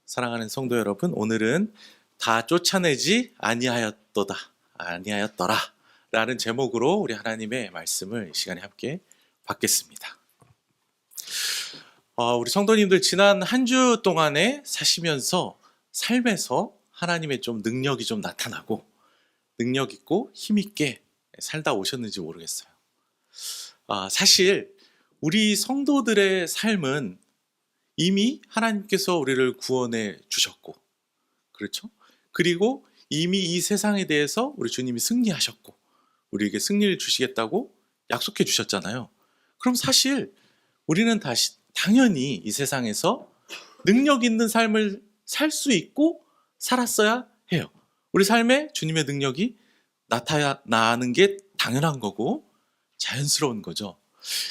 사랑하는 성도 여러분, 오늘은 다 쫓아내지 아니하였더라 라는 제목으로 우리 하나님의 말씀을 이 시간에 함께 받겠습니다. 우리 성도님들 지난 한 주 동안에 사시면서 삶에서 하나님의 좀 능력이 좀 나타나고 능력 있고 힘 있게 살다 오셨는지 모르겠어요. 사실 우리 성도들의 삶은 이미 하나님께서 우리를 구원해 주셨고, 그렇죠? 그리고 이미 이 세상에 대해서 우리 주님이 승리하셨고, 우리에게 승리를 주시겠다고 약속해 주셨잖아요. 그럼 사실 우리는 당연히 이 세상에서 능력 있는 삶을 살 수 있고 살았어야 해요. 우리 삶에 주님의 능력이 나타나는 게 당연한 거고 자연스러운 거죠.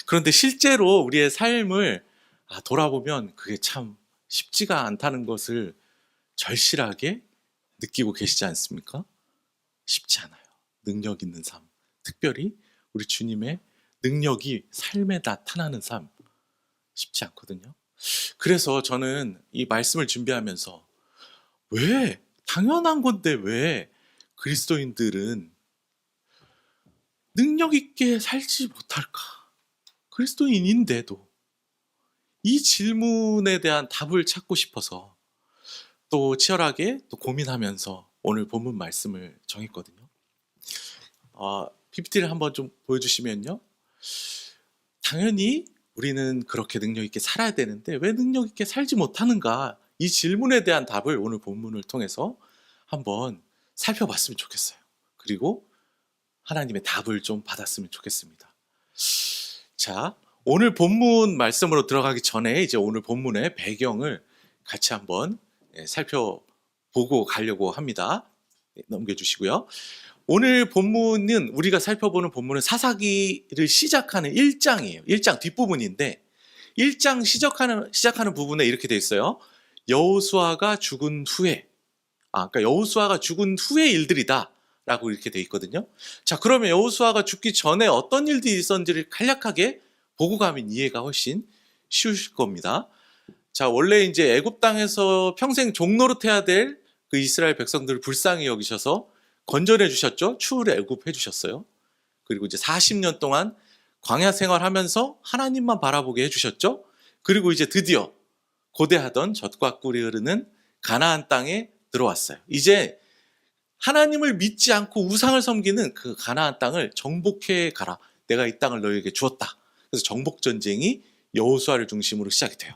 그런데 실제로 우리의 삶을 돌아보면 그게 참 쉽지가 않다는 것을 절실하게 느끼고 계시지 않습니까? 쉽지 않아요. 능력 있는 삶, 특별히 우리 주님의 능력이 삶에 나타나는 삶, 쉽지 않거든요. 그래서 저는 이 말씀을 준비하면서 왜, 당연한 건데 왜 그리스도인들은 능력 있게 살지 못할까? 그리스도인인데도 이 질문에 대한 답을 찾고 싶어서 또 치열하게 또 고민하면서 오늘 본문 말씀을 정했거든요. PPT를 한번 좀 보여주시면요. 당연히 우리는 그렇게 능력 있게 살아야 되는데 왜 능력 있게 살지 못하는가? 이 질문에 대한 답을 오늘 본문을 통해서 한번 살펴봤으면 좋겠어요. 그리고 하나님의 답을 좀 받았으면 좋겠습니다. 자, 오늘 본문 말씀으로 들어가기 전에 이제 오늘 본문의 배경을 같이 한번 살펴보고 가려고 합니다. 넘겨주시고요. 오늘 본문은 우리가 살펴보는 본문은 사사기를 시작하는 1장이에요. 1장 뒷부분인데 1장 시작하는 부분에 이렇게 돼 있어요. 여호수아가 죽은 후에, 그러니까 여호수아가 죽은 후의 일들이다 라고 이렇게 돼 있거든요. 자, 그러면 여호수아가 죽기 전에 어떤 일들이 있었는지를 간략하게 보고 가면 이해가 훨씬 쉬우실 겁니다. 자, 원래 이제 애굽 땅에서 평생 종노릇해야 될 그 이스라엘 백성들을 불쌍히 여기셔서 건져내 주셨죠. 추후에 애굽해 주셨어요. 그리고 이제 40년 동안 광야 생활하면서 하나님만 바라보게 해 주셨죠. 그리고 이제 드디어 고대하던 젖과 꿀이 흐르는 가나안 땅에 들어왔어요. 이제 하나님을 믿지 않고 우상을 섬기는 그 가나안 땅을 정복해 가라. 내가 이 땅을 너희에게 주었다. 그래서 정복 전쟁이 여호수아를 중심으로 시작이 돼요.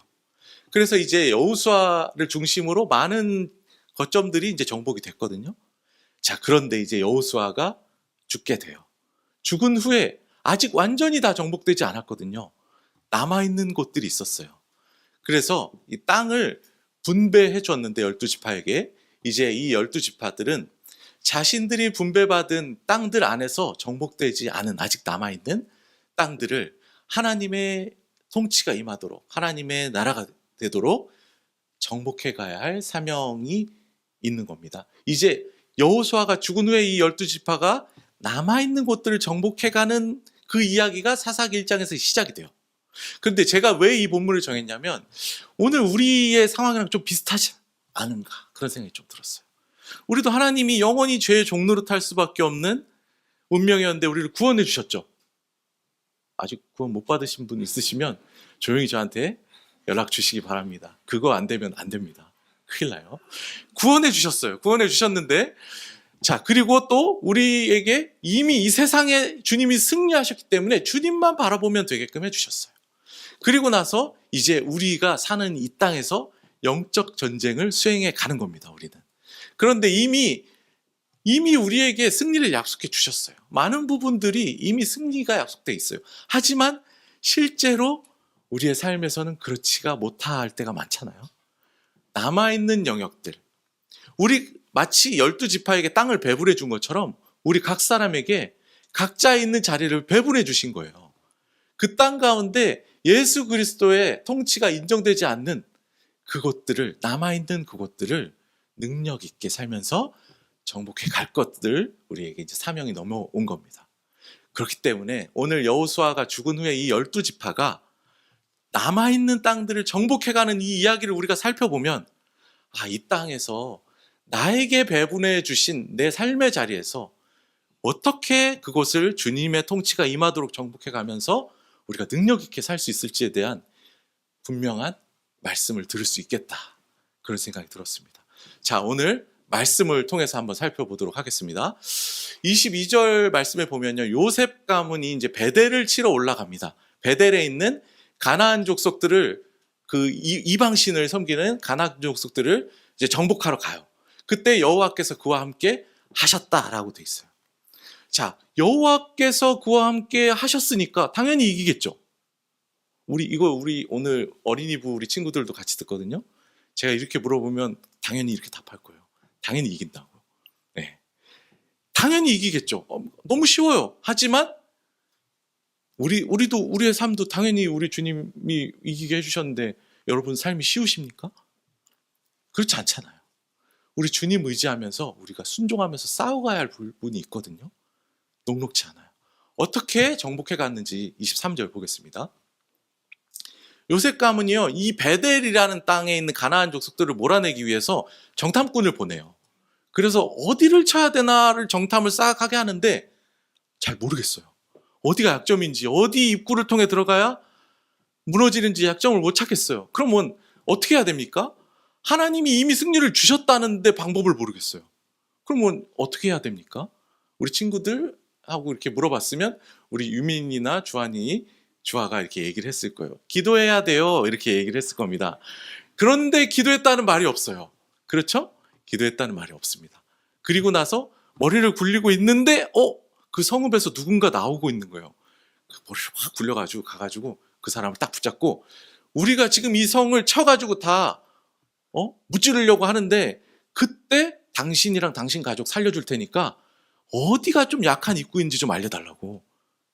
그래서 이제 여호수아를 중심으로 많은 거점들이 이제 정복이 됐거든요. 자, 그런데 이제 여호수아가 죽게 돼요. 죽은 후에 아직 완전히 다 정복되지 않았거든요. 남아있는 곳들이 있었어요. 그래서 이 땅을 분배해 줬는데 12지파에게 이제 이 12지파들은 자신들이 분배받은 땅들 안에서 정복되지 않은 아직 남아있는 땅들을 하나님의 통치가 임하도록 하나님의 나라가 되도록 정복해 가야 할 사명이 있는 겁니다. 이제 여호수아가 죽은 후에 이 12지파가 남아있는 곳들을 정복해 가는 그 이야기가 사사기 1장에서 시작이 돼요. 그런데 제가 왜 이 본문을 정했냐면 오늘 우리의 상황이랑 좀 비슷하지 않은가 그런 생각이 좀 들었어요. 우리도 하나님이 영원히 죄의 종노릇할 수밖에 없는 운명이었는데 우리를 구원해 주셨죠. 아직 구원 못 받으신 분 있으시면 조용히 저한테 연락 주시기 바랍니다. 그거 안 되면 안 됩니다. 큰일 나요. 구원해 주셨어요. 구원해 주셨는데 자, 그리고 또 우리에게 이미 이 세상에 주님이 승리하셨기 때문에 주님만 바라보면 되게끔 해주셨어요. 그리고 나서 이제 우리가 사는 이 땅에서 영적 전쟁을 수행해 가는 겁니다. 우리는. 그런데 이미 우리에게 승리를 약속해 주셨어요. 많은 부분들이 이미 승리가 약속돼 있어요. 하지만 실제로 우리의 삶에서는 그렇지가 못할 때가 많잖아요. 남아있는 영역들. 우리 마치 12지파에게 땅을 배분해 준 것처럼 우리 각 사람에게 각자 있는 자리를 배분해 주신 거예요. 그 땅 가운데 예수 그리스도의 통치가 인정되지 않는 그것들을, 남아있는 그것들을 능력 있게 살면서 정복해 갈 것들 우리에게 이제 사명이 넘어온 겁니다. 그렇기 때문에 오늘 여호수아가 죽은 후에 이 12지파가 남아있는 땅들을 정복해가는 이 이야기를 우리가 살펴보면 이 땅에서 나에게 배분해 주신 내 삶의 자리에서 어떻게 그곳을 주님의 통치가 임하도록 정복해 가면서 우리가 능력 있게 살 수 있을지에 대한 분명한 말씀을 들을 수 있겠다. 그런 생각이 들었습니다. 자, 오늘 말씀을 통해서 한번 살펴보도록 하겠습니다. 22절 말씀에 보면요, 요셉 가문이 이제 베델을 치러 올라갑니다. 베델에 있는 가나안 족속들을, 그 이방 신을 섬기는 가나안 족속들을 이제 정복하러 가요. 그때 여호와께서 그와 함께 하셨다라고 돼 있어요. 자, 여호와께서 그와 함께 하셨으니까 당연히 이기겠죠. 우리 오늘 어린이부 우리 친구들도 같이 듣거든요. 제가 이렇게 물어보면 당연히 이렇게 답할 거예요. 당연히 이긴다고. 네. 당연히 이기겠죠. 너무 쉬워요. 하지만 우리도 우리의 삶도 당연히 우리 주님이 이기게 해주셨는데 여러분 삶이 쉬우십니까? 그렇지 않잖아요. 우리 주님 의지하면서 우리가 순종하면서 싸워가야 할 부분이 있거든요. 녹록지 않아요. 어떻게 정복해 갔는지 23절 보겠습니다. 요셉 가문이요, 이 베델이라는 땅에 있는 가나안 족속들을 몰아내기 위해서 정탐꾼을 보내요. 그래서 어디를 쳐야 되나를 정탐을 싹 하게 하는데 잘 모르겠어요. 어디가 약점인지, 어디 입구를 통해 들어가야 무너지는지 약점을 못 찾겠어요. 그러면 어떻게 해야 됩니까? 하나님이 이미 승리를 주셨다는데 방법을 모르겠어요. 그러면 어떻게 해야 됩니까? 우리 친구들하고 이렇게 물어봤으면 우리 유민이나 주아가 이렇게 얘기를 했을 거예요. 기도해야 돼요. 이렇게 얘기를 했을 겁니다. 그런데 기도했다는 말이 없어요. 그렇죠? 기도했다는 말이 없습니다. 그리고 나서 머리를 굴리고 있는데 그 성읍에서 누군가 나오고 있는 거예요. 그 머리를 확 굴려가지고 가가지고 그 사람을 딱 붙잡고, 우리가 지금 이 성을 쳐가지고 다 무찌르려고 하는데 그때 당신이랑 당신 가족 살려줄 테니까 어디가 좀 약한 입구인지 좀 알려달라고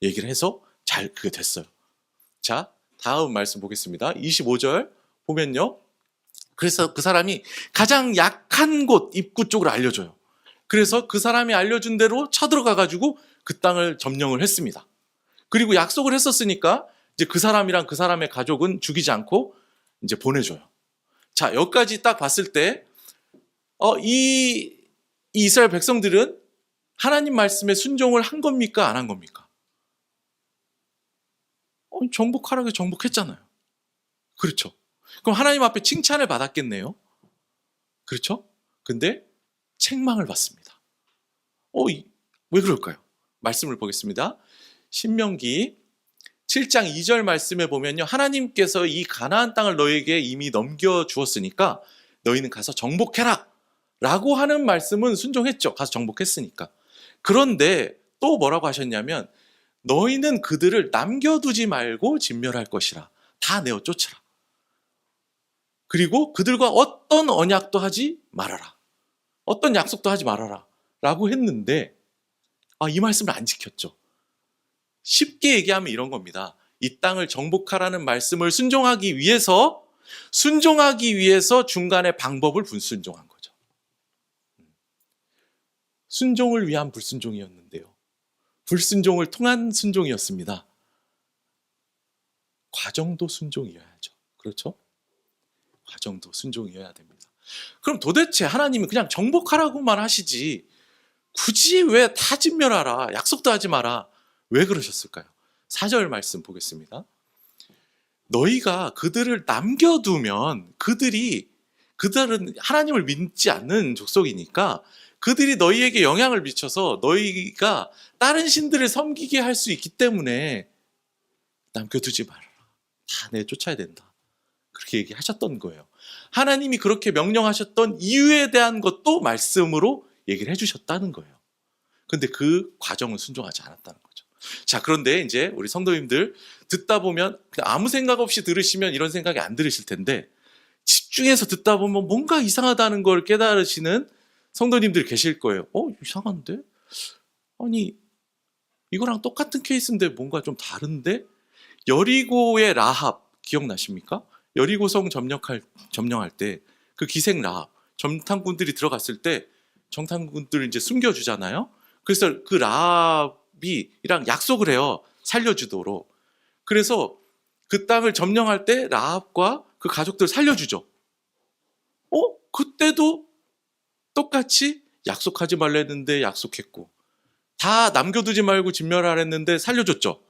얘기를 해서 잘 그게 됐어요. 자, 다음 말씀 보겠습니다. 25절 보면요, 그래서 그 사람이 가장 약한 곳 입구 쪽을 알려줘요. 그래서 그 사람이 알려준 대로 쳐들어가가지고 그 땅을 점령을 했습니다. 그리고 약속을 했었으니까 이제 그 사람이랑 그 사람의 가족은 죽이지 않고 이제 보내줘요. 자, 여기까지 딱 봤을 때 이 이스라엘 백성들은 하나님 말씀에 순종을 한 겁니까? 안 한 겁니까? 정복하라고 정복했잖아요. 그렇죠. 그럼 하나님 앞에 칭찬을 받았겠네요. 그렇죠? 근데 책망을 받습니다. 왜 그럴까요? 말씀을 보겠습니다. 신명기 7장 2절 말씀에 보면요, 하나님께서 이 가나안 땅을 너에게 이미 넘겨주었으니까 너희는 가서 정복해라 라고 하는 말씀은 순종했죠. 가서 정복했으니까. 그런데 또 뭐라고 하셨냐면, 너희는 그들을 남겨두지 말고 진멸할 것이라. 다 내어 쫓으라. 그리고 그들과 어떤 언약도 하지 말아라. 어떤 약속도 하지 말아라 라고 했는데 이 말씀을 안 지켰죠. 쉽게 얘기하면 이런 겁니다. 이 땅을 정복하라는 말씀을 순종하기 위해서 중간에 방법을 불순종한 거죠. 순종을 위한 불순종이었는데요, 불순종을 통한 순종이었습니다. 과정도 순종이어야죠. 그렇죠? 과정도 순종이어야 됩니다. 그럼 도대체 하나님이 그냥 정복하라고만 하시지 굳이 왜 다 진멸하라, 약속도 하지 마라, 왜 그러셨을까요? 4절 말씀 보겠습니다. 너희가 그들을 남겨두면 그들은 하나님을 믿지 않는 족속이니까 그들이 너희에게 영향을 미쳐서 너희가 다른 신들을 섬기게 할 수 있기 때문에 남겨두지 말아라. 다 내쫓아야 된다. 그렇게 얘기하셨던 거예요. 하나님이 그렇게 명령하셨던 이유에 대한 것도 말씀으로 얘기를 해주셨다는 거예요. 근데 그 과정을 순종하지 않았다는 거죠. 자, 그런데 이제 우리 성도님들 듣다 보면 그냥 아무 생각 없이 들으시면 이런 생각이 안 들으실 텐데, 집중해서 듣다 보면 뭔가 이상하다는 걸 깨달으시는 성도님들 계실 거예요. 이상한데? 아니, 이거랑 똑같은 케이스인데 뭔가 좀 다른데? 여리고의 라합 기억나십니까? 여리고성 점령할 때 그 기생 라합, 정탐꾼들이 들어갔을 때 정탐꾼들을 이제 숨겨주잖아요. 그래서 그 라합이랑 약속을 해요. 살려주도록. 그래서 그 땅을 점령할 때 라합과 그 가족들 살려주죠. 그때도 똑같이 약속하지 말라 했는데 약속했고, 다 남겨두지 말고 진멸하라 했는데 살려줬죠.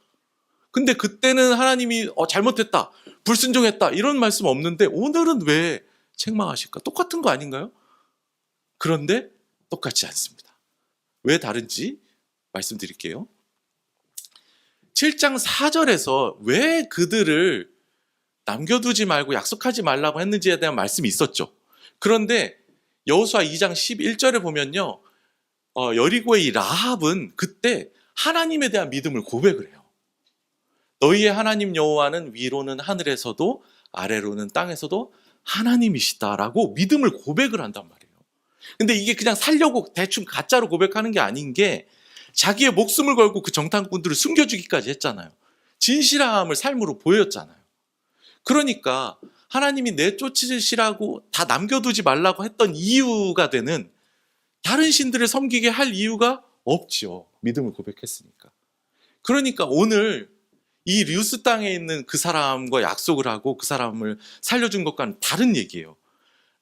근데 그때는 하나님이 잘못했다, 불순종했다 이런 말씀 없는데 오늘은 왜 책망하실까? 똑같은 거 아닌가요? 그런데 똑같지 않습니다. 왜 다른지 말씀드릴게요. 7장 4절에서 왜 그들을 남겨두지 말고 약속하지 말라고 했는지에 대한 말씀이 있었죠. 그런데 여호수아 2장 11절에 보면요, 여리고의 이 라합은 그때 하나님에 대한 믿음을 고백을 해요. 너희의 하나님 여호와는 위로는 하늘에서도 아래로는 땅에서도 하나님이시다라고 믿음을 고백을 한단 말이에요. 근데 이게 그냥 살려고 대충 가짜로 고백하는 게 아닌 게, 자기의 목숨을 걸고 그 정탐꾼들을 숨겨주기까지 했잖아요. 진실함을 삶으로 보였잖아요. 그러니까 하나님이 내쫓으시라고 다 남겨두지 말라고 했던 이유가 되는, 다른 신들을 섬기게 할 이유가 없지요. 믿음을 고백했으니까. 그러니까 오늘 이 류스 땅에 있는 그 사람과 약속을 하고 그 사람을 살려준 것과는 다른 얘기예요.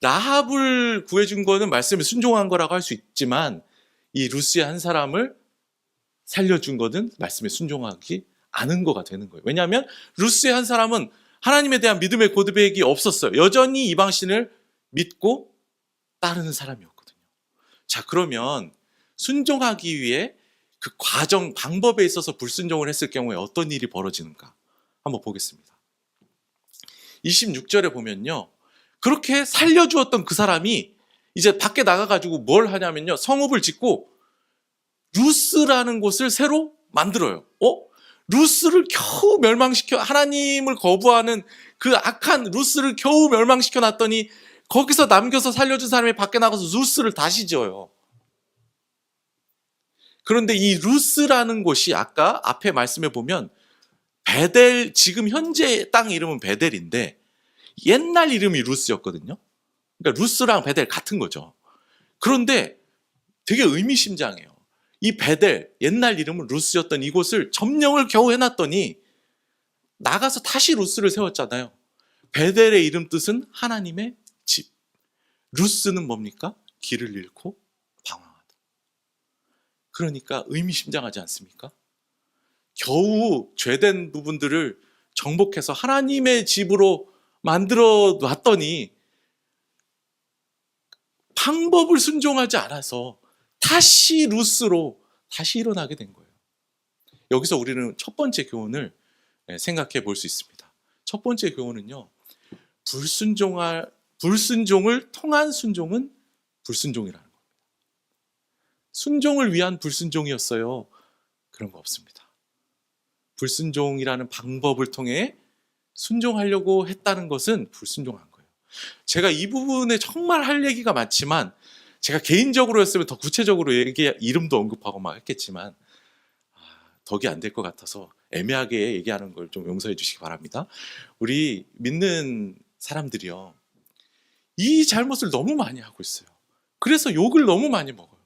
라합을 구해준 거는 말씀에 순종한 거라고 할 수 있지만, 이 루스의 한 사람을 살려준 거는 말씀에 순종하지 않은 거가 되는 거예요. 왜냐하면 루스의 한 사람은 하나님에 대한 믿음의 고백이 없었어요. 여전히 이방신을 믿고 따르는 사람이었거든요. 자, 그러면 순종하기 위해 그 과정, 방법에 있어서 불순종을 했을 경우에 어떤 일이 벌어지는가 한번 보겠습니다. 26절에 보면요, 그렇게 살려주었던 그 사람이 이제 밖에 나가가지고 뭘 하냐면요, 성읍을 짓고 루스라는 곳을 새로 만들어요. 루스를 겨우 멸망시켜, 하나님을 거부하는 그 악한 루스를 겨우 멸망시켜 놨더니 거기서 남겨서 살려준 사람이 밖에 나가서 루스를 다시 지어요. 그런데 이 루스라는 곳이 아까 앞에 말씀해 보면 베델, 지금 현재 땅 이름은 베델인데 옛날 이름이 루스였거든요. 그러니까 루스랑 베델 같은 거죠. 그런데 되게 의미심장해요. 이 베델, 옛날 이름은 루스였던 이곳을 점령을 겨우 해놨더니 나가서 다시 루스를 세웠잖아요. 베델의 이름 뜻은 하나님의 집. 루스는 뭡니까? 길을 잃고 방황하다. 그러니까 의미심장하지 않습니까? 겨우 죄된 부분들을 정복해서 하나님의 집으로 만들어 놨더니 방법을 순종하지 않아서 다시 루스로 다시 일어나게 된 거예요. 여기서 우리는 첫 번째 교훈을 생각해 볼 수 있습니다. 첫 번째 교훈은요, 불순종을 통한 순종은 불순종이라는 겁니다. 순종을 위한 불순종이었어요. 그런 거 없습니다. 불순종이라는 방법을 통해 순종하려고 했다는 것은 불순종한 거예요. 제가 이 부분에 정말 할 얘기가 많지만, 제가 개인적으로였으면 더 구체적으로 이름도 언급하고 막 했겠지만 덕이 안 될 것 같아서 애매하게 얘기하는 걸 좀 용서해 주시기 바랍니다. 우리 믿는 사람들이요, 이 잘못을 너무 많이 하고 있어요. 그래서 욕을 너무 많이 먹어요.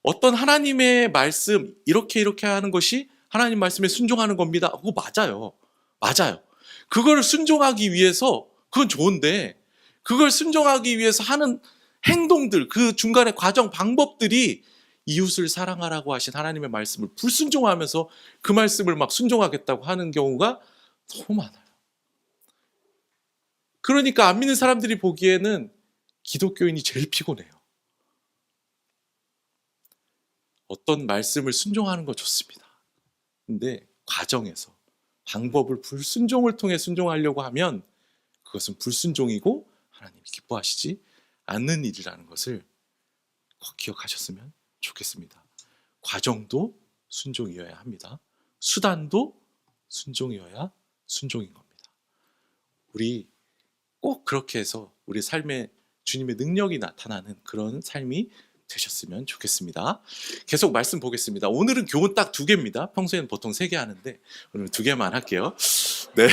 어떤 하나님의 말씀, 이렇게 하는 것이 하나님 말씀에 순종하는 겁니다. 그거 맞아요. 맞아요. 그걸 순종하기 위해서, 그건 좋은데, 그걸 순종하기 위해서 하는 행동들, 그 중간의 과정, 방법들이 이웃을 사랑하라고 하신 하나님의 말씀을 불순종하면서 그 말씀을 막 순종하겠다고 하는 경우가 너무 많아요. 그러니까 안 믿는 사람들이 보기에는 기독교인이 제일 피곤해요. 어떤 말씀을 순종하는 거 좋습니다. 근데 과정에서 방법을 불순종을 통해 순종하려고 하면 그것은 불순종이고 하나님이 기뻐하시지 않는 일이라는 것을 꼭 기억하셨으면 좋겠습니다. 과정도 순종이어야 합니다. 수단도 순종이어야 순종인 겁니다. 우리 꼭 그렇게 해서 우리 삶에 주님의 능력이 나타나는 그런 삶이 되셨으면 좋겠습니다. 계속 말씀 보겠습니다. 오늘은 교훈 딱 2개입니다. 평소에는 보통 3개 하는데 오늘 2개만 할게요. 네.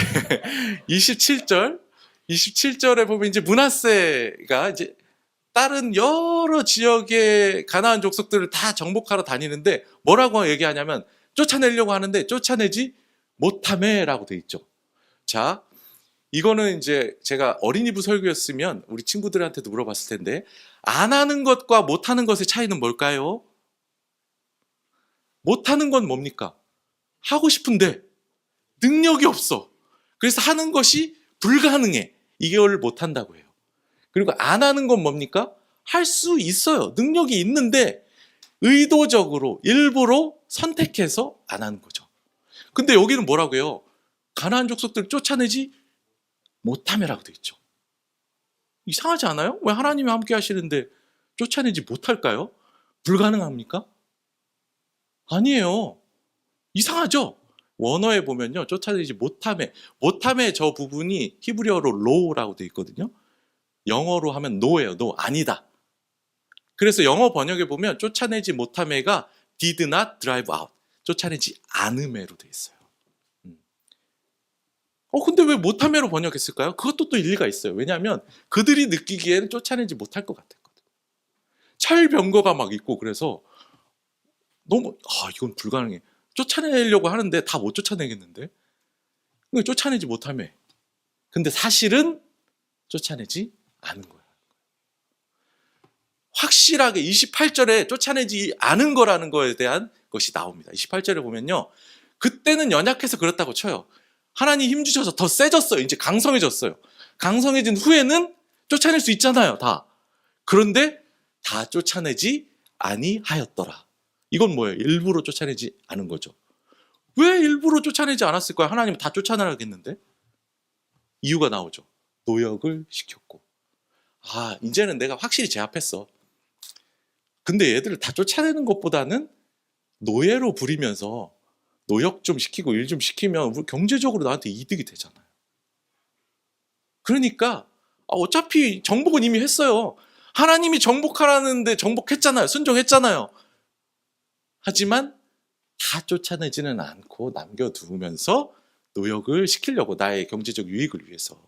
27절에 보면 이제 므낫세가 이제 다른 여러 지역의 가나안 족속들을 다 정복하러 다니는데 뭐라고 얘기하냐면 쫓아내려고 하는데 쫓아내지 못하매라고 돼 있죠. 자, 이거는 이제 제가 어린이부 설교였으면 우리 친구들한테도 물어봤을 텐데, 안 하는 것과 못 하는 것의 차이는 뭘까요? 못 하는 건 뭡니까? 하고 싶은데 능력이 없어. 그래서 하는 것이 불가능해. 이걸 못 한다고 해요. 그리고 안 하는 건 뭡니까? 할 수 있어요. 능력이 있는데 의도적으로 일부러 선택해서 안 하는 거죠. 근데 여기는 뭐라고 해요? 가나안 족속들을 쫓아내지 못함이라고 되어 있죠. 이상하지 않아요? 왜 하나님이 함께 하시는데 쫓아내지 못할까요? 불가능합니까? 아니에요. 이상하죠? 원어에 보면요, 쫓아내지 못함의 저 부분이 히브리어로 로우라고 되어 있거든요. 영어로 하면 no예요. no, 아니다. 그래서 영어 번역에 보면 쫓아내지 못함에가 did not drive out, 쫓아내지 않음에로 되어 있어요. 근데 왜 못함에로 번역했을까요? 그것도 또 일리가 있어요. 왜냐하면 그들이 느끼기에는 쫓아내지 못할 것 같았거든요. 철병거가 막 있고, 그래서 너무 이건 불가능해. 쫓아내려고 하는데 다 못 쫓아내겠는데? 쫓아내지 못하며. 근데 사실은 쫓아내지 않은 거야. 확실하게 28절에 쫓아내지 않은 거라는 거에 대한 것이 나옵니다. 28절에 보면요, 그때는 연약해서 그렇다고 쳐요. 하나님 힘 주셔서 더 세졌어요. 이제 강성해졌어요. 강성해진 후에는 쫓아낼 수 있잖아요, 다. 그런데 다 쫓아내지 아니하였더라. 이건 뭐예요? 일부러 쫓아내지 않은 거죠. 왜 일부러 쫓아내지 않았을까요? 하나님은 다 쫓아내라겠는데? 이유가 나오죠. 노역을 시켰고. 이제는 내가 확실히 제압했어. 근데 얘들을 다 쫓아내는 것보다는 노예로 부리면서 노역 좀 시키고 일 좀 시키면 경제적으로 나한테 이득이 되잖아요. 그러니까 어차피 정복은 이미 했어요. 하나님이 정복하라는데 정복했잖아요. 순종했잖아요. 하지만 다 쫓아내지는 않고 남겨두면서 노역을 시키려고, 나의 경제적 유익을 위해서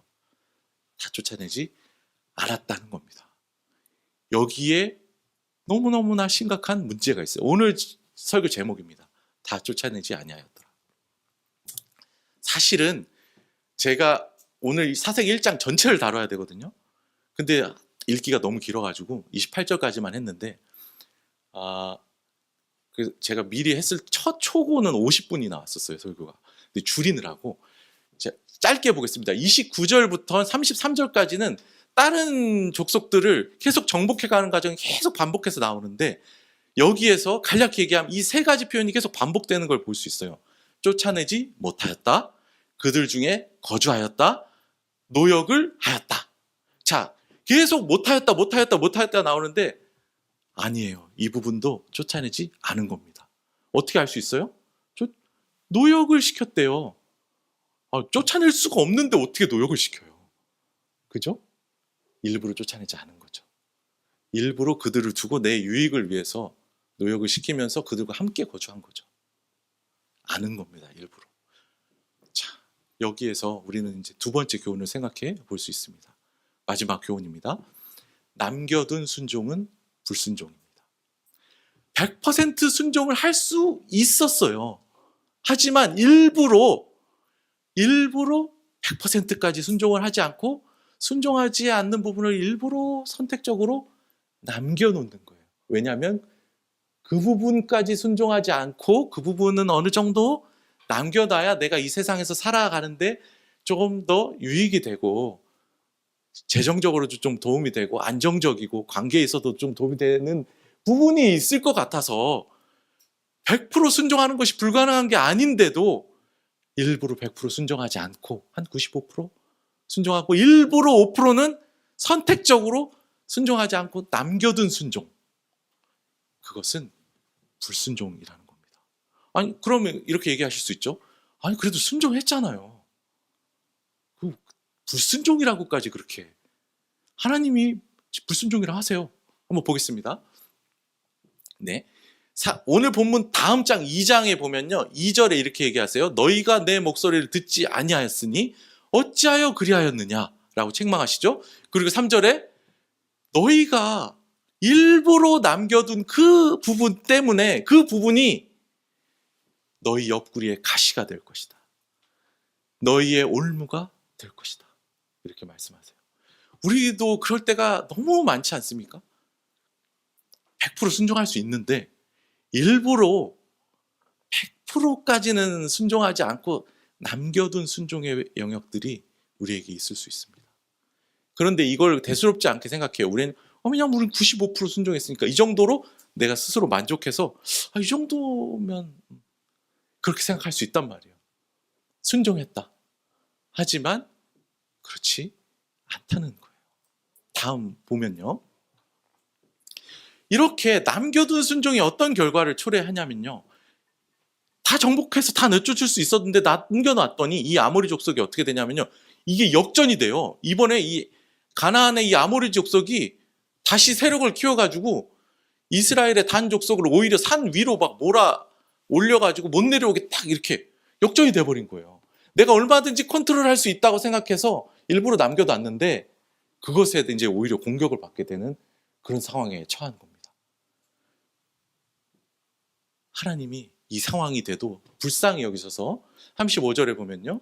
다 쫓아내지 않았다는 겁니다. 여기에 너무너무나 심각한 문제가 있어요. 오늘 설교 제목입니다. 다 쫓아내지 아니하였더라. 사실은 제가 오늘 사사기 1장 전체를 다뤄야 되거든요. 근데 읽기가 너무 길어가지고 28절까지만 했는데, 제가 미리 했을 첫 초고는 50분이 나왔었어요, 설교가. 근데 줄이느라고 짧게 보겠습니다. 29절부터 33절까지는 다른 족속들을 계속 정복해가는 과정이 계속 반복해서 나오는데, 여기에서 간략히 얘기하면 이 세 가지 표현이 계속 반복되는 걸 볼 수 있어요. 쫓아내지 못하였다, 그들 중에 거주하였다, 노역을 하였다. 자, 계속 못하였다 나오는데 아니에요. 이 부분도 쫓아내지 않은 겁니다. 어떻게 알 수 있어요? 노역을 시켰대요. 쫓아낼 수가 없는데 어떻게 노역을 시켜요? 그죠? 일부러 쫓아내지 않은 거죠. 일부러 그들을 두고 내 유익을 위해서 노역을 시키면서 그들과 함께 거주한 거죠. 아는 겁니다, 일부러. 자, 여기에서 우리는 이제 두 번째 교훈을 생각해 볼 수 있습니다. 마지막 교훈입니다. 남겨둔 순종은 불순종입니다. 100% 순종을 할 수 있었어요. 하지만 일부러 100%까지 순종을 하지 않고 순종하지 않는 부분을 일부러 선택적으로 남겨놓는 거예요. 왜냐하면 그 부분까지 순종하지 않고 그 부분은 어느 정도 남겨놔야 내가 이 세상에서 살아가는데 조금 더 유익이 되고 재정적으로도 좀 도움이 되고 안정적이고 관계에 있어도 좀 도움이 되는 부분이 있을 것 같아서 100% 순종하는 것이 불가능한 게 아닌데도 일부러 100% 순종하지 않고 한 95% 순종하고 일부러 5%는 선택적으로 순종하지 않고 남겨둔 순종. 그것은 불순종이라는 겁니다. 아니, 그러면 이렇게 얘기하실 수 있죠. 아니, 그래도 순종했잖아요. 그 불순종이라고까지 그렇게. 하나님이 불순종이라 하세요. 한번 보겠습니다. 네. 오늘 본문 다음 장 2장에 보면요, 2절에 이렇게 얘기하세요. 너희가 내 목소리를 듣지 아니하였으니 어찌하여 그리하였느냐 라고 책망하시죠. 그리고 3절에 너희가 일부러 남겨둔 그 부분 때문에 그 부분이 너희 옆구리에 가시가 될 것이다. 너희의 올무가 될 것이다. 이렇게 말씀하세요. 우리도 그럴 때가 너무 많지 않습니까? 100% 순종할 수 있는데 일부러 100%까지는 순종하지 않고 남겨둔 순종의 영역들이 우리에게 있을 수 있습니다. 그런데 이걸 대수롭지 않게 생각해요. 우리는 그냥 우리는 95% 순종했으니까 이 정도로 내가 스스로 만족해서 이 정도면 그렇게 생각할 수 있단 말이에요. 순종했다. 하지만 그렇지 않다는 거예요. 다음 보면요. 이렇게 남겨둔 순종이 어떤 결과를 초래하냐면요. 다 정복해서 다 내쫓을 수 있었는데 남겨놨더니 이 아모리 족속이 어떻게 되냐면요. 이게 역전이 돼요. 이번에 이 가나안의 이 아모리 족속이 다시 세력을 키워가지고 이스라엘의 단 족속을 오히려 산 위로 막 몰아 올려가지고 못 내려오게 딱 이렇게 역전이 돼버린 거예요. 내가 얼마든지 컨트롤할 수 있다고 생각해서 일부러 남겨놨는데 그것에 이제 오히려 공격을 받게 되는 그런 상황에 처한 겁니다. 하나님이 이 상황이 돼도 불쌍히 여기셔서 35절에 보면요.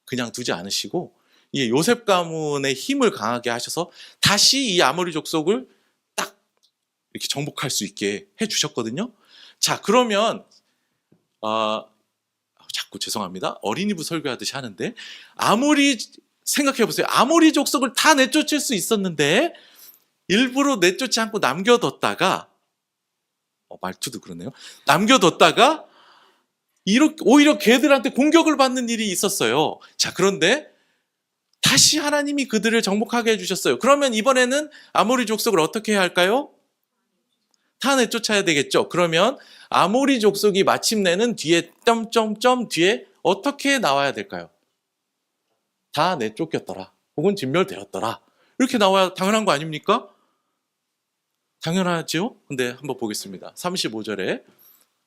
그냥 두지 않으시고 이 요셉 가문의 힘을 강하게 하셔서 다시 이 아모리 족속을 딱 이렇게 정복할 수 있게 해주셨거든요. 자, 그러면 자꾸 죄송합니다. 어린이부 설교하듯이 하는데 생각해 보세요. 아모리 족속을 다 내쫓을 수 있었는데 일부러 내쫓지 않고 남겨뒀다가 말투도 그러네요. 남겨뒀다가 오히려 걔들한테 공격을 받는 일이 있었어요. 자, 그런데 다시 하나님이 그들을 정복하게 해주셨어요. 그러면 이번에는 아모리 족속을 어떻게 해야 할까요? 다 내쫓아야 되겠죠. 그러면 아모리 족속이 마침내는 뒤에 점점점 뒤에 어떻게 나와야 될까요? 다 내쫓겼더라. 혹은 진멸되었더라. 이렇게 나와야 당연한 거 아닙니까? 당연하죠? 근데 한번 보겠습니다. 35절에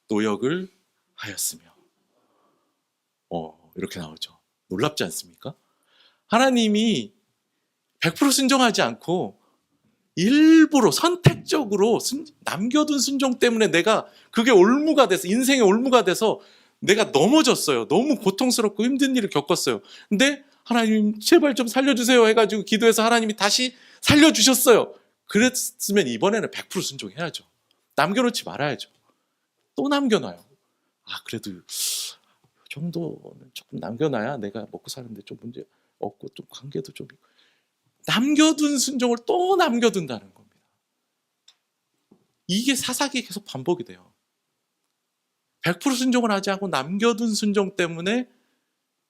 노역을 하였으며 이렇게 나오죠. 놀랍지 않습니까? 하나님이 100% 순종하지 않고 일부러 선택적으로 남겨둔 순종 때문에 내가 그게 올무가 돼서 인생의 올무가 돼서 내가 넘어졌어요. 너무 고통스럽고 힘든 일을 겪었어요. 근데 하나님 제발 좀 살려주세요 해가지고 기도해서 하나님이 다시 살려주셨어요. 그랬으면 이번에는 100% 순종해야죠. 남겨놓지 말아야죠. 또 남겨놔요. 그래도 이 정도는 조금 남겨놔야 내가 먹고 사는데 좀 문제 없고 좀 관계도 좀 있고. 남겨둔 순종을 또 남겨둔다는 겁니다. 이게 사사기에 계속 반복이 돼요. 100% 순종을 하지 않고 남겨둔 순종 때문에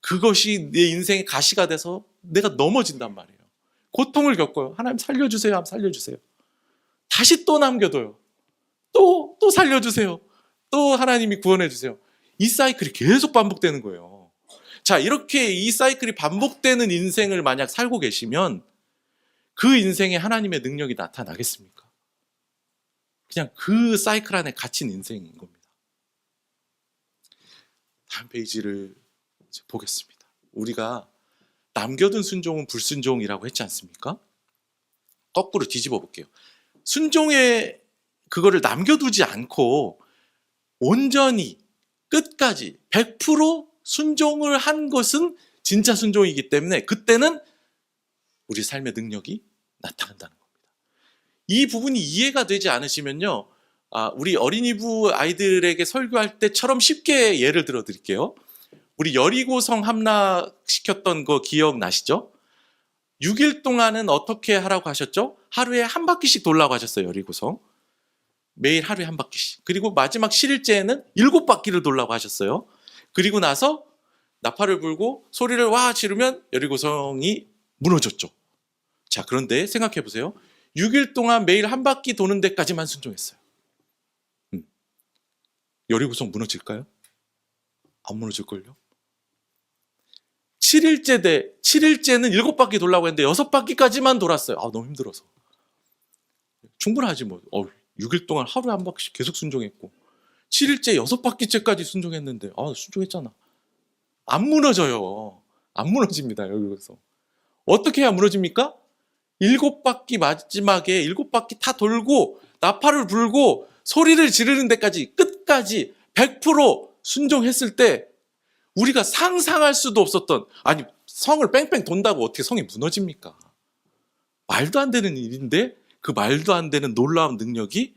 그것이 내 인생의 가시가 돼서 내가 넘어진단 말이에요. 고통을 겪어요. 하나님 살려주세요 하면 살려주세요. 다시 또 남겨둬요. 또 살려주세요. 또 하나님이 구원해 주세요. 이 사이클이 계속 반복되는 거예요. 자, 이렇게 이 사이클이 반복되는 인생을 만약 살고 계시면 그 인생에 하나님의 능력이 나타나겠습니까? 그냥 그 사이클 안에 갇힌 인생인 겁니다. 다음 페이지를 보겠습니다. 우리가 남겨둔 순종은 불순종이라고 했지 않습니까? 거꾸로 뒤집어 볼게요. 순종에 그거를 남겨두지 않고 온전히 끝까지 100% 순종을 한 것은 진짜 순종이기 때문에 그때는 우리 삶의 능력이 나타난다는 겁니다. 이 부분이 이해가 되지 않으시면요, 우리 어린이부 아이들에게 설교할 때처럼 쉽게 예를 들어 드릴게요. 우리 여리고성 함락시켰던 거 기억나시죠? 6일 동안은 어떻게 하라고 하셨죠? 하루에 한 바퀴씩 돌라고 하셨어요. 여리고성 매일 하루에 한 바퀴씩. 그리고 마지막 7일째에는 7바퀴를 돌라고 하셨어요. 그리고 나서 나팔을 불고 소리를 와 지르면 여리고성이 무너졌죠. 자, 그런데 생각해 보세요. 6일 동안 매일 한 바퀴 도는 데까지만 순종했어요. 여리고성 무너질까요? 안 무너질걸요? 7일째는 7바퀴 돌라고 했는데 6바퀴까지만 돌았어요. 너무 힘들어서. 충분하지 뭐. 6일 동안 하루에 한 바퀴씩 계속 순종했고 7일째 6바퀴째까지 순종했는데 순종했잖아. 안 무너져요. 안 무너집니다. 여기서. 어떻게 해야 무너집니까? 7바퀴 마지막에 7바퀴 다 돌고 나팔을 불고 소리를 지르는 데까지 끝까지 100% 순종했을 때 우리가 상상할 수도 없었던, 아니 성을 뺑뺑 돈다고 어떻게 성이 무너집니까? 말도 안 되는 일인데 그 말도 안 되는 놀라운 능력이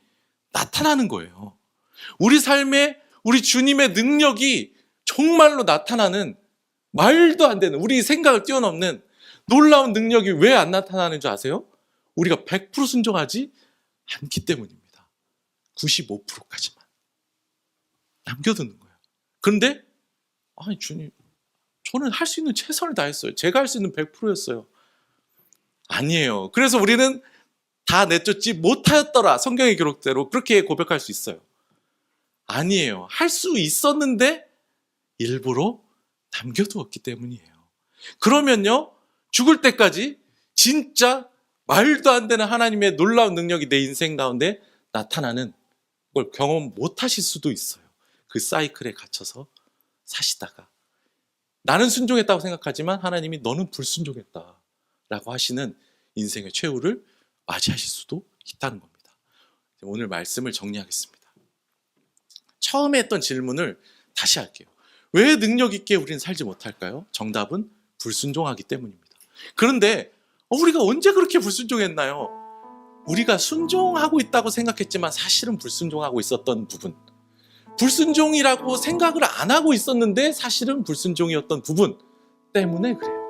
나타나는 거예요. 우리 삶에 우리 주님의 능력이 정말로 나타나는, 말도 안 되는, 우리 생각을 뛰어넘는 놀라운 능력이 왜 안 나타나는 줄 아세요? 우리가 100% 순종하지 않기 때문입니다. 95%까지만 남겨두는 거예요. 그런데 아니 주님, 저는 할 수 있는 최선을 다했어요. 제가 할 수 있는 100%였어요. 아니에요. 그래서 우리는 다 내쫓지 못하였더라, 성경의 기록대로 그렇게 고백할 수 있어요. 아니에요. 할 수 있었는데 일부러 남겨두었기 때문이에요. 그러면요, 죽을 때까지 진짜 말도 안 되는 하나님의 놀라운 능력이 내 인생 가운데 나타나는 걸 경험 못 하실 수도 있어요. 그 사이클에 갇혀서 사시다가 나는 순종했다고 생각하지만 하나님이 너는 불순종했다라고 하시는 인생의 최후를 맞이하실 수도 있다는 겁니다. 오늘 말씀을 정리하겠습니다. 처음에 했던 질문을 다시 할게요. 왜 능력 있게 우리는 살지 못할까요? 정답은 불순종하기 때문입니다. 그런데 우리가 언제 그렇게 불순종했나요? 우리가 순종하고 있다고 생각했지만 사실은 불순종하고 있었던 부분, 불순종이라고 생각을 안 하고 있었는데 사실은 불순종이었던 부분 때문에 그래요.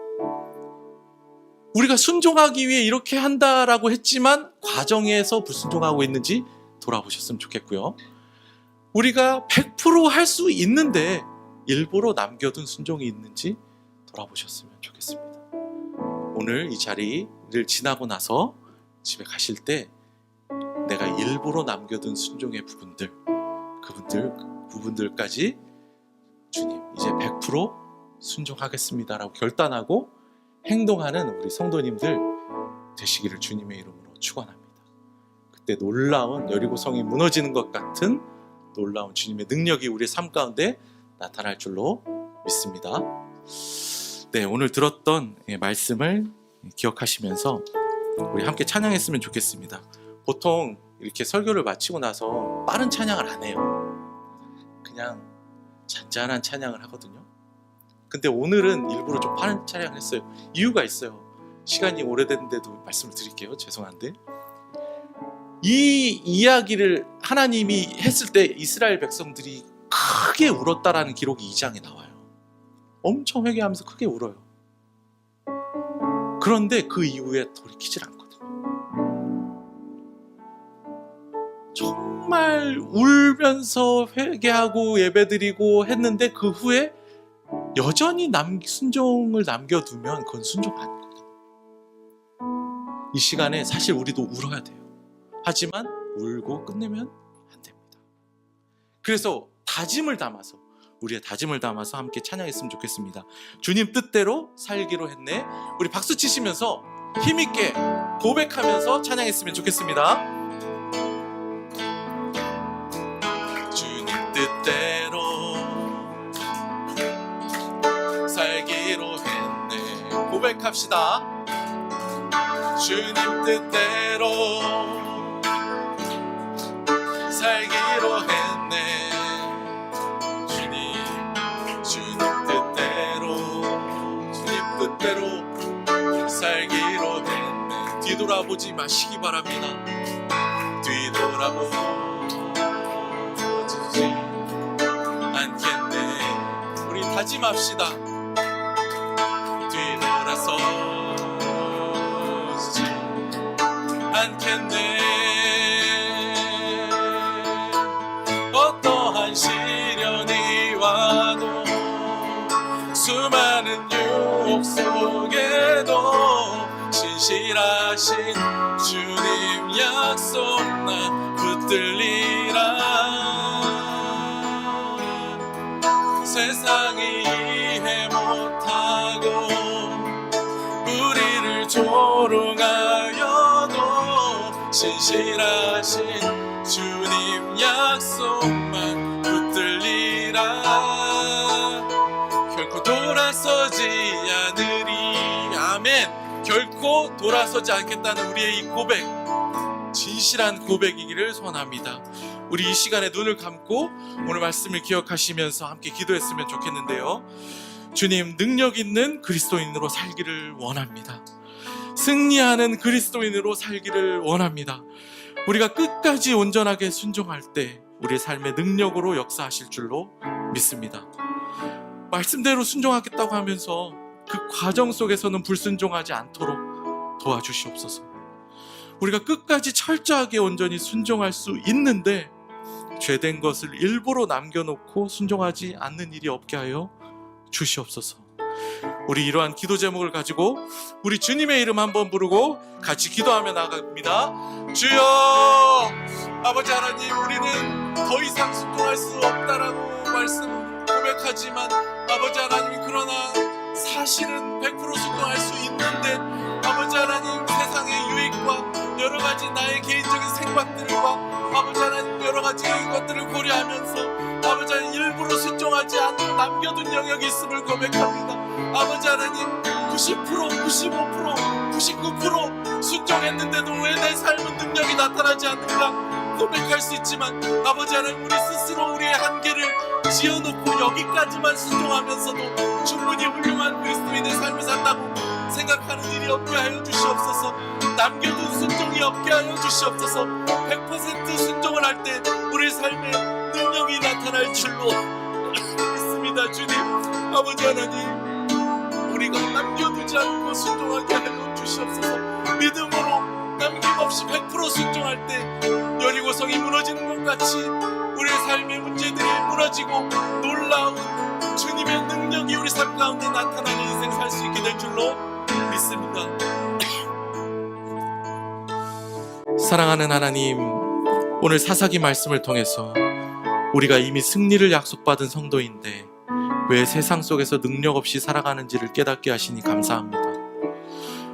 우리가 순종하기 위해 이렇게 한다라고 했지만 과정에서 불순종하고 있는지 돌아보셨으면 좋겠고요. 우리가 100% 할 수 있는데 일부러 남겨둔 순종이 있는지 돌아보셨으면 좋겠습니다. 오늘 이 자리를 지나고 나서 집에 가실 때 내가 일부러 남겨둔 순종의 부분들까지 주님 이제 100% 순종하겠습니다라고 결단하고 행동하는 우리 성도님들 되시기를 주님의 이름으로 축원합니다. 그때 놀라운, 여리고성이 무너지는 것 같은 놀라운 주님의 능력이 우리의 삶 가운데 나타날 줄로 믿습니다. 네, 오늘 들었던 말씀을 기억하시면서 우리 함께 찬양했으면 좋겠습니다. 보통 이렇게 설교를 마치고 나서 빠른 찬양을 안 해요. 그냥 잔잔한 찬양을 하거든요. 근데 오늘은 일부러 좀 빠른 찬양을 했어요. 이유가 있어요. 시간이 오래됐는데도 말씀을 드릴게요. 죄송한데 이 이야기를 하나님이 했을 때 이스라엘 백성들이 크게 울었다라는 기록이 2장에 나와요. 엄청 회개하면서 크게 울어요. 그런데 그 이후에 돌이키질 않거든요. 정말 울면서 회개하고 예배드리고 했는데 그 후에 여전히 순종을 남겨두면 그건 순종 아니거든요. 이 시간에 사실 우리도 울어야 돼요. 하지만 울고 끝내면 안 됩니다. 그래서 우리의 다짐을 담아서 함께 찬양했으면 좋겠습니다. 주님 뜻대로 살기로 했네. 우리 박수 치시면서 힘있게 고백하면서 찬양했으면 좋겠습니다. 주님 뜻대로 살기로 했네. 고백합시다. 주님 뜻대로 살기로 했네. 주님 뜻대로 살기로 했네. 뒤돌아보지 마시기 바랍니다. 뒤돌아보지 않겠네. 우리 다짐합시다. 뒤돌아서지 않겠네. 어떠한 시련이 와도 수많은 유혹 속에도 신실하신 주님 약속 나 붙들리라. 세상이 이해 못하고 우리를 조롱하여도 신실하신 주님 약속만 붙들리라. 결코 돌아서지 않으리. 아멘. 결코 돌아서지 않겠다는 우리의 이 고백 진실한 고백이기를 소원합니다. 우리 이 시간에 눈을 감고 오늘 말씀을 기억하시면서 함께 기도했으면 좋겠는데요. 주님, 능력 있는 그리스도인으로 살기를 원합니다. 승리하는 그리스도인으로 살기를 원합니다. 우리가 끝까지 온전하게 순종할 때 우리의 삶의 능력으로 역사하실 줄로 믿습니다. 말씀대로 순종하겠다고 하면서 그 과정 속에서는 불순종하지 않도록 도와주시옵소서. 우리가 끝까지 철저하게 온전히 순종할 수 있는데 죄된 것을 일부러 남겨놓고 순종하지 않는 일이 없게 하여 주시옵소서. 우리 이러한 기도 제목을 가지고 우리 주님의 이름 한번 부르고 같이 기도하며 나갑니다. 주여, 아버지 하나님, 우리는 더 이상 순종할 수 없다라고 말씀 고백하지만 아버지 하나님, 그러나 사실은 100% 순종할 수 있는데 아버지 하나님, 세상의 유익과 여러 가지 나의 개인적인 생각들과 아버지 하나님 여러 가지 것들을 고려하면서 아버지 하나님 일부러 순종하지 않고 남겨둔 영역이 있음을 고백합니다. 아버지 하나님, 90%, 95%, 99% 순종했는데도 왜 내 삶은 능력이 나타나지 않는가 고백할 수 있지만 아버지 하나님, 우리 스스로 우리의 한계를 지어놓고 여기까지만 순종하면서도 충분히 훌륭한 그리스도인의 삶을 산다고 생각하는 일이 없게 하여 주시옵소서. 남겨둔 순종이 없게 하여 주시옵소서. 100% 순종을 할 때 우리 삶에 능력이 나타날 줄로 믿습니다. 주님, 아버지 하나님, 우리가 남겨두지 않고 순종하게 하여 주시옵소서. 믿음으로 남김없이 100% 순종할 때 여리고성이 무너지는 것 같이 우리의 삶의 문제들이 무너지고 놀라운 주님의 능력이 우리 삶 가운데 나타나는 인생 살 수 있게 될 줄로 믿습니다. 사랑하는 하나님, 오늘 사사기 말씀을 통해서 우리가 이미 승리를 약속받은 성도인데 왜 세상 속에서 능력 없이 살아가는지를 깨닫게 하시니 감사합니다.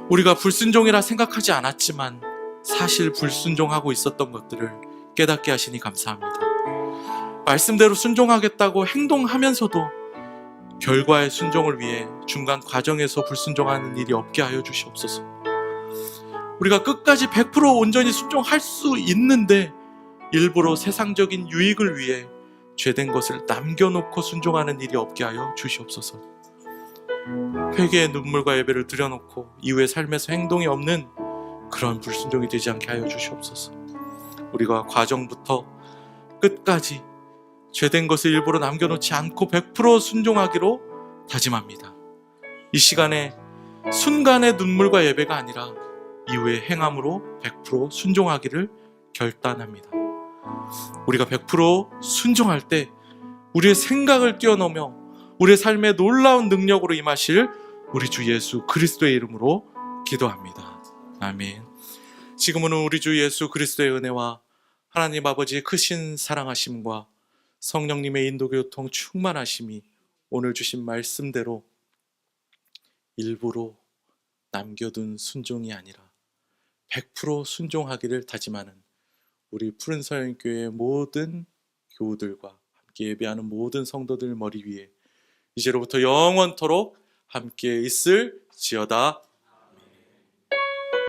우리가 불순종이라 생각하지 않았지만 사실 불순종하고 있었던 것들을 깨닫게 하시니 감사합니다. 말씀대로 순종하겠다고 행동하면서도 결과의 순종을 위해 중간 과정에서 불순종하는 일이 없게 하여 주시옵소서. 우리가 끝까지 100% 온전히 순종할 수 있는데 일부러 세상적인 유익을 위해 죄된 것을 남겨놓고 순종하는 일이 없게 하여 주시옵소서. 회개의 눈물과 예배를 드려놓고 이후의 삶에서 행동이 없는 그런 불순종이 되지 않게 하여 주시옵소서. 우리가 과정부터 끝까지 죄된 것을 일부러 남겨놓지 않고 100% 순종하기로 다짐합니다. 이 시간에 순간의 눈물과 예배가 아니라 이후의 행함으로 100% 순종하기를 결단합니다. 우리가 100% 순종할 때 우리의 생각을 뛰어넘어 우리의 삶에 놀라운 능력으로 임하실 우리 주 예수 그리스도의 이름으로 기도합니다. 아멘. 지금은 우리 주 예수 그리스도의 은혜와 하나님 아버지의 크신 사랑하심과 성령님의 인도교통 충만하심이 오늘 주신 말씀대로 일부러 남겨둔 순종이 아니라 100% 순종하기를 다짐하는 우리 푸른서연교회의 모든 교우들과 함께 예배하는 모든 성도들 머리 위에 이제로부터 영원토록 함께 있을지어다.